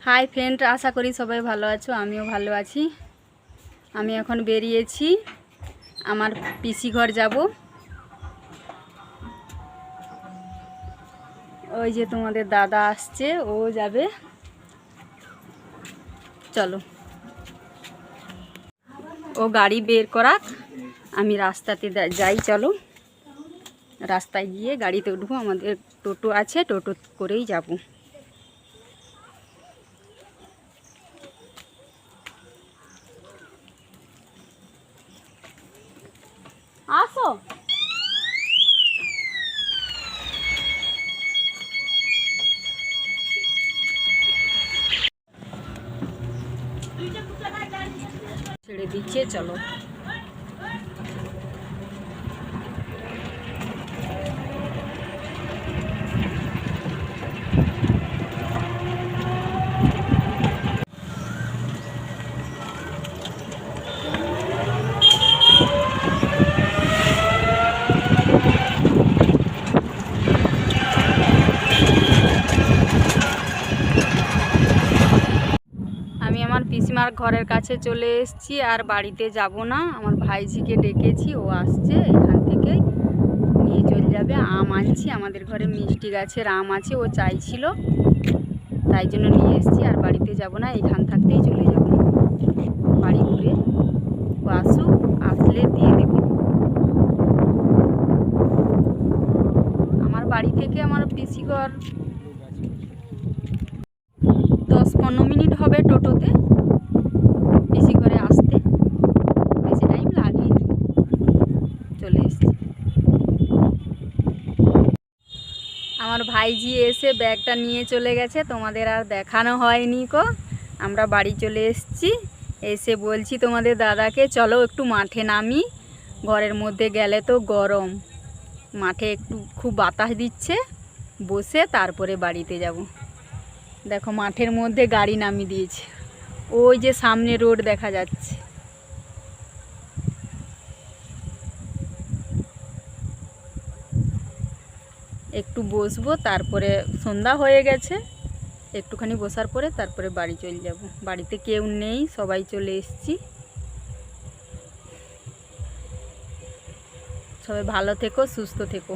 Hi friend, আশা করি সবাই ভালো আছো। আমিও ভালো আছি। আমি এখন বেরিয়েছি, আমার পিসি ঘর যাব। ওই যে তোমাদের দাদা আসছে, ও যাবে। চলো, ও গাড়ি বের করাক, আমি রাস্তাতে যাই। চলো, রাস্তায় গিয়ে গাড়িতে উঠবো। আমাদের টোটো আছে, টোটো করেই যাব। আসো, ছেড়ে দিচ্ছে। চলো, আমি আমার পিসিমার ঘরের কাছে চলে এসেছি, আর বাড়িতে যাব না। আমার ভাইজিকে ডেকেছি, ও আসছে, এখান থেকে নিয়ে চলে যাবে। আম আনছি, আমাদের ঘরে মিষ্টি গাছের আম আছে, ও চাইছিল, তাই জন্য নিয়ে এসেছি। আর বাড়িতে যাব না, এখান থাকতেই চলে যাব বাড়ি ঘুরে। ও আসুক, আসলে দিয়ে দেব। আমার বাড়ি থেকে আমার পিসি ঘর 10-15 মিনিট হবে টোটোতে পিসি ঘরে আসতে, বেশি টাইম লাগেনি। চলে এসেছি। আমার ভাইজি এসে ব্যাগটা নিয়ে চলে গেছে, তোমাদের আর দেখানো হয়নি কো। আমরা বাড়ি চলে এসেছি। এসে বলছি তোমাদের দাদাকে, চলো একটু মাঠে নামি, ঘরের মধ্যে গেলে তো গরম। মাঠে একটু খুব বাতাস দিচ্ছে, বসে তারপরে বাড়িতে যাব। দেখো, মাঠের মধ্যে গাড়ি নামিয়ে দিয়েছে, ওই যে সামনে রোড দেখা যাচ্ছে। একটু বসবো, তারপরে সন্ধ্যা হয়ে গেছে, একটুখানি বসার পরে তারপরে বাড়ি চলে যাব। বাড়িতে কেউ নেই, সবাই চলে এসেছি। সবাই ভালো থেকো, সুস্থ থেকো।